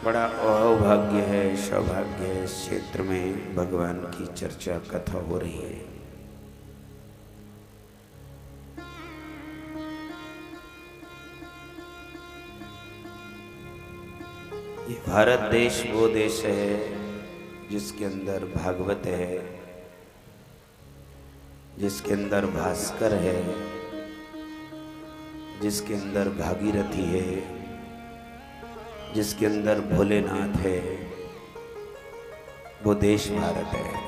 बड़ा अहोभाग्य है, सौभाग्य है, इस क्षेत्र में भगवान की चर्चा कथा हो रही है। ये भारत देश वो देश है जिसके अंदर भागवत है, जिसके अंदर भास्कर है, जिसके अंदर भागीरथी है, जिसके अंदर भोलेनाथ है। वो देश भारत है।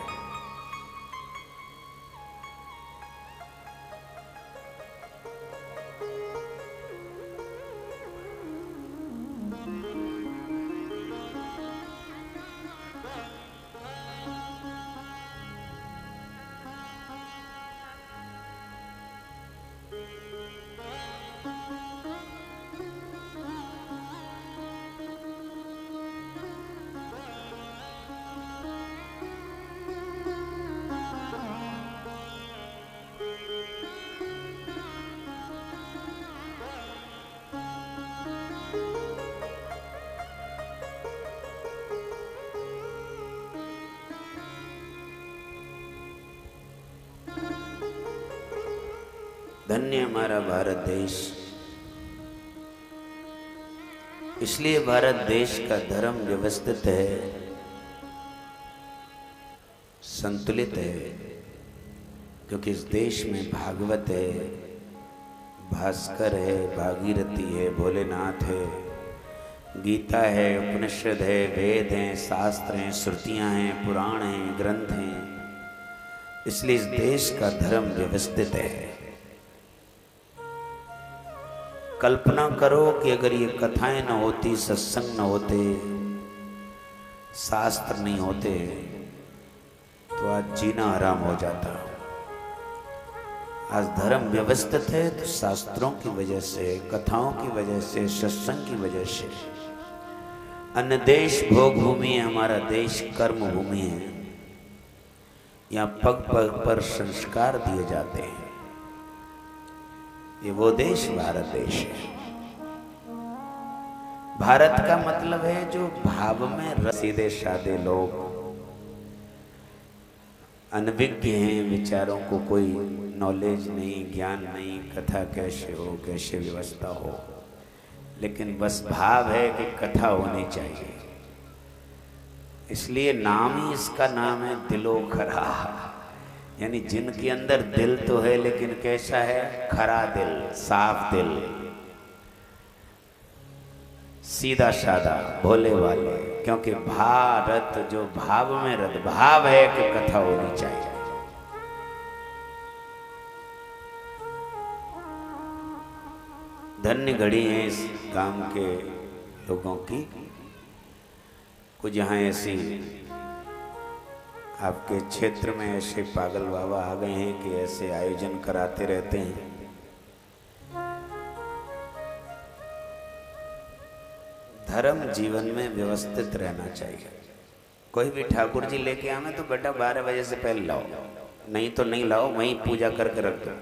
धन्य हमारा भारत देश। इसलिए भारत देश का धर्म व्यवस्थित है, संतुलित है, क्योंकि इस देश में भागवत है, भास्कर है, भागीरथी है, भोलेनाथ है, गीता है, उपनिषद है, वेद हैं, शास्त्र हैं, श्रुतियाँ हैं, पुराण हैं, ग्रंथ हैं। इसलिए इस देश का धर्म व्यवस्थित है। कल्पना करो कि अगर ये कथाएं न होती, सत्संग न होते, शास्त्र नहीं होते, तो आज जीना आराम हो जाता। आज धर्म व्यवस्थित है तो शास्त्रों की वजह से, कथाओं की वजह से, सत्संग की वजह से। अन्य देश भोग भूमि है, हमारा देश कर्म भूमि है। यहाँ पग पग पर संस्कार दिए जाते हैं। ये वो देश भारत देश है। भारत का मतलब है जो भाव में सीधे साधे लोग, अनभिज्ञ हैं, विचारों को कोई नॉलेज नहीं, ज्ञान नहीं, कथा कैसे हो, कैसे व्यवस्था हो, लेकिन बस भाव है कि कथा होनी चाहिए। इसलिए नाम ही इसका नाम है दिलो खरा, यानी जिनके अंदर दिल तो है लेकिन कैसा है? खरा दिल, साफ दिल, सीधा साधा, भोले वाले। क्योंकि भारत जो भाव में रत भाव है कि कथा होनी चाहिए। धन्य घड़ी है इस गांव के लोगों की। कुछ यहाँ ऐसी आपके क्षेत्र में ऐसे पागल बाबा आ गए हैं कि ऐसे आयोजन कराते रहते हैं। धर्म जीवन में व्यवस्थित रहना चाहिए। कोई भी ठाकुर जी लेके आना तो बेटा 12 बजे से पहले लाओ, नहीं तो नहीं लाओ, वहीं पूजा करके रख दो।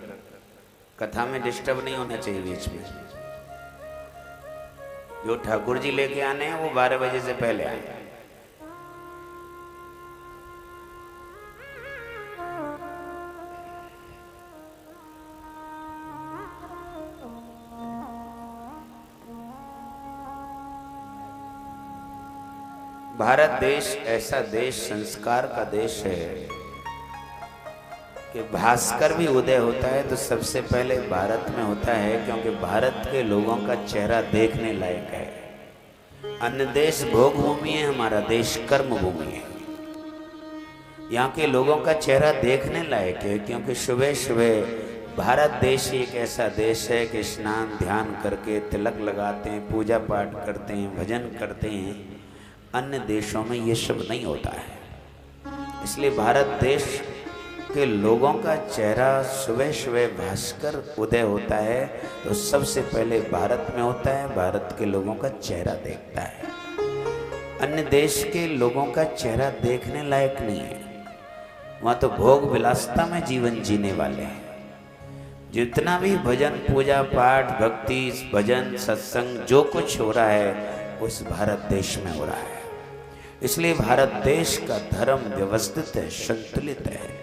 कथा में डिस्टर्ब नहीं होना चाहिए बीच में। जो ठाकुर जी लेके आने हैं वो 12 बजे से पहले आए। भारत देश ऐसा देश, संस्कार का देश है कि भास्कर भी उदय होता है तो सबसे पहले भारत में होता है, क्योंकि भारत के लोगों का चेहरा देखने लायक है। अन्य देश भोग भूमि है, हमारा देश कर्म भूमि है। यहाँ के लोगों का चेहरा देखने लायक है, क्योंकि सुबह सुबह भारत देश एक ऐसा देश है कि स्नान ध्यान करके तिलक लगाते हैं, पूजा पाठ करते हैं, भजन करते हैं। अन्य देशों में ये सब नहीं होता है। इसलिए भारत देश के लोगों का चेहरा सुबह सुबह भास्कर उदय होता है तो सबसे पहले भारत में होता है। भारत के लोगों का चेहरा देखता है। अन्य देश के लोगों का चेहरा देखने लायक नहीं है। वहाँ तो भोग विलासता में जीवन जीने वाले हैं। जितना भी भजन पूजा पाठ भक्ति भजन सत्संग जो कुछ हो रहा है उस भारत देश में हो रहा है। इसलिए भारत देश का धर्म व्यवस्थित है, संतुलित है।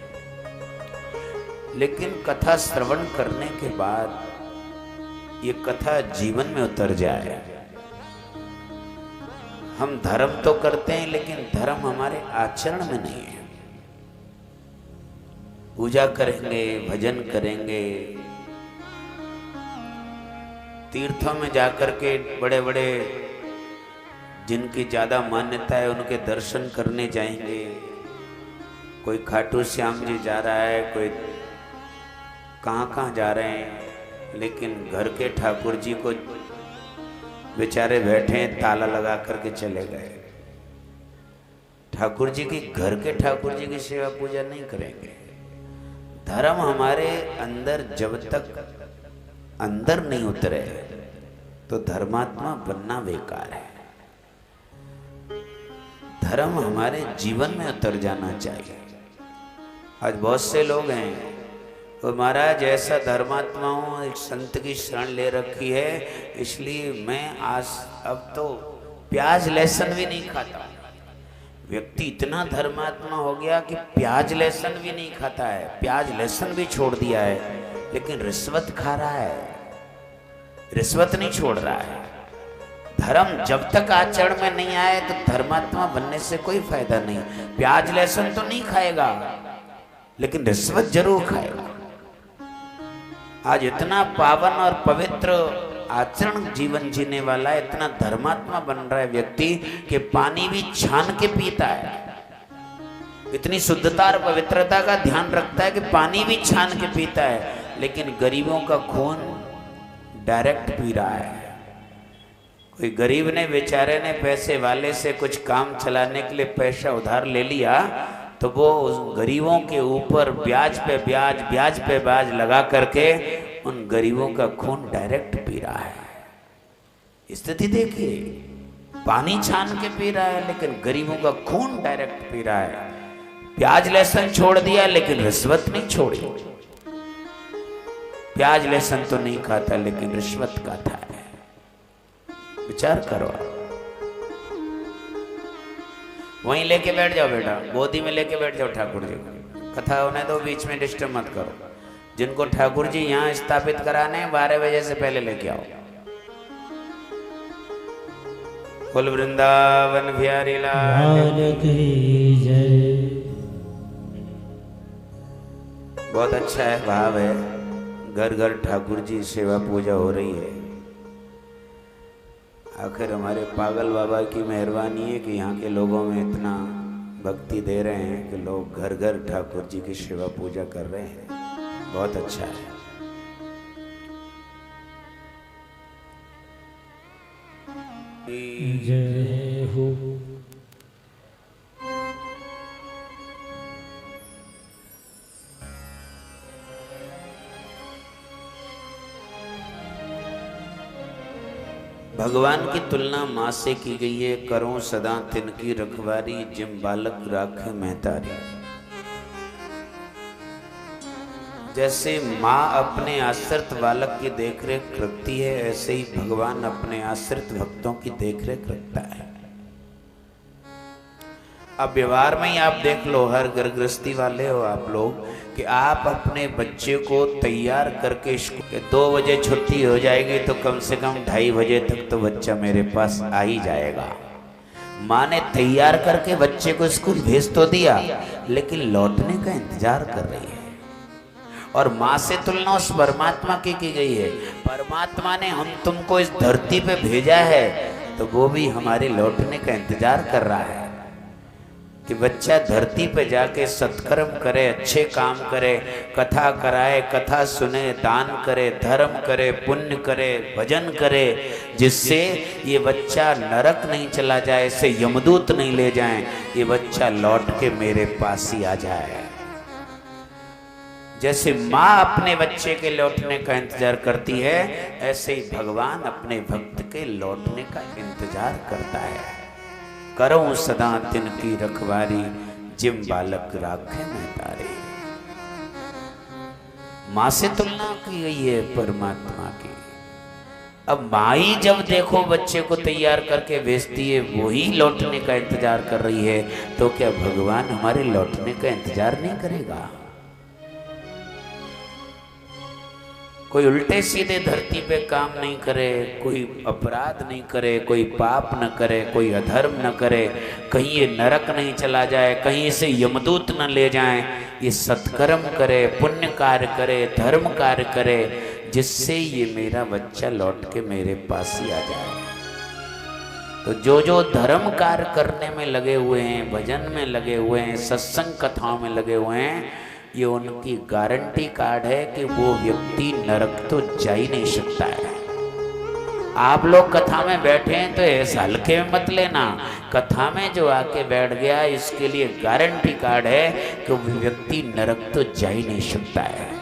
लेकिन कथा श्रवण करने के बाद ये कथा जीवन में उतर जाए। हम धर्म तो करते हैं लेकिन धर्म हमारे आचरण में नहीं है। पूजा करेंगे, भजन करेंगे, तीर्थों में जाकर के बड़े बड़े जिनकी ज़्यादा मान्यता है उनके दर्शन करने जाएंगे। कोई खाटू श्याम जी जा रहा है, कोई कहाँ जा रहे हैं, लेकिन घर के ठाकुर जी को बेचारे बैठे ताला लगा करके चले गए। ठाकुर जी की, घर के ठाकुर जी की सेवा पूजा नहीं करेंगे। धर्म हमारे अंदर जब तक अंदर नहीं उतरे तो धर्मात्मा बनना बेकार है। धर्म हमारे जीवन में उतर जाना चाहिए। आज बहुत से लोग हैं तो महाराज ऐसा धर्मात्मा हूँ, एक संत की शरण ले रखी है, इसलिए मैं आज अब तो प्याज लहसुन भी नहीं खाता। व्यक्ति इतना धर्मात्मा हो गया कि प्याज लहसुन भी नहीं खाता है, प्याज लहसुन भी छोड़ दिया है, लेकिन रिश्वत खा रहा है, रिश्वत नहीं छोड़ रहा है। धर्म जब तक आचरण में नहीं आए तो धर्मात्मा बनने से कोई फायदा नहीं। प्याज लहसुन तो नहीं खाएगा लेकिन रिश्वत जरूर खाएगा। आज इतना पावन और पवित्र आचरण जीवन जीने वाला, इतना धर्मात्मा बन रहा है व्यक्ति कि पानी भी छान के पीता है। इतनी शुद्धता और पवित्रता का ध्यान रखता है कि पानी भी छान के पीता है, लेकिन गरीबों का खून डायरेक्ट पी रहा है। कोई गरीब ने, बेचारे ने पैसे वाले से कुछ काम चलाने के लिए पैसा उधार ले लिया, तो वो उस गरीबों के ऊपर ब्याज पे ब्याज, ब्याज पे ब्याज लगा करके उन गरीबों का खून डायरेक्ट पी रहा है। स्थिति देखिए, पानी छान के पी रहा है लेकिन गरीबों का खून डायरेक्ट पी रहा है। प्याज लहसुन छोड़ दिया लेकिन रिश्वत नहीं छोड़ी। प्याज लहसुन तो नहीं खाता लेकिन रिश्वत खाता है। विचार करो। वहीं लेके बैठ जाओ बेटा, गोदी में लेके बैठ जाओ ठाकुर जी को। कथा होने दो, बीच में डिस्टर्ब मत करो। जिनको ठाकुर जी यहाँ स्थापित कराने 12 बजे से पहले लेके आओ। कुल वृंदावन बिहारी लाल की जय। बहुत अच्छा है, भाव है। घर घर ठाकुर जी सेवा पूजा हो रही है। आखिर हमारे पागल बाबा की मेहरबानी है कि यहाँ के लोगों में इतना भक्ति दे रहे हैं कि लोग घर घर ठाकुर जी की सेवा पूजा कर रहे हैं। बहुत अच्छा है। जय हो। भगवान की तुलना माँ से की गई है। करो सदा तिनकी रखवारी, जिम बालक राखे महतारी। जैसे माँ अपने आश्रित बालक की देखरेख रखती है, ऐसे ही भगवान अपने आश्रित भक्तों की देखरेख रखता है। अब व्यवहार में ही आप देख लो, हर घर गृहस्थी वाले हो आप लोग, कि आप अपने बच्चे को तैयार करके स्कूल के 2 बजे छुट्टी हो जाएगी तो कम से कम 2:30 बजे तक तो बच्चा मेरे पास आ ही जाएगा। माँ ने तैयार करके बच्चे को स्कूल भेज तो दिया, लेकिन लौटने का इंतजार कर रही है। और माँ से तुलना उस परमात्मा की गई है। परमात्मा ने हम तुमको इस धरती पे भेजा है तो वो भी हमारे लौटने का इंतजार कर रहा है कि बच्चा धरती पे जाके सत्कर्म करे, अच्छे काम करे, कथा कराए, कथा सुने, दान करे, धर्म करे, पुण्य करे, भजन करे, जिससे ये बच्चा नरक नहीं चला जाए, इसे यमदूत नहीं ले जाएं, ये बच्चा लौट के मेरे पास ही आ जाए। जैसे माँ अपने बच्चे के लौटने का इंतजार करती है, ऐसे ही भगवान अपने भक्त के लौटने का इंतजार करता है। करो सदा तिनकी रखवारी, जिम बालक राखे महतारी। माँ से तुलना की गई है परमात्मा की। अब माई जब देखो बच्चे को तैयार करके भेजती है, वही लौटने का इंतजार कर रही है, तो क्या भगवान हमारे लौटने का इंतजार नहीं करेगा? कोई उल्टे सीधे धरती पे काम नहीं करे, कोई अपराध नहीं करे, कोई पाप न करे, कोई अधर्म न करे, कहीं ये नरक नहीं चला जाए, कहीं इसे यमदूत न ले जाएं, ये सत्कर्म करे, पुण्य कार्य करे, धर्म कार्य करे, जिससे ये मेरा बच्चा लौट के मेरे पास ही आ जाए। तो जो जो धर्म कार्य करने में लगे हुए हैं, भजन में लगे हुए हैं, सत्संग कथाओं में लगे हुए हैं, ये उनकी गारंटी कार्ड है कि वो व्यक्ति नरक तो जा ही नहीं सकता है। आप लोग कथा में बैठे हैं तो ऐसा हल्के में मत लेना, कथा में जो आके बैठ गया इसके लिए गारंटी कार्ड है कि वो व्यक्ति नरक तो जा ही नहीं सकता है।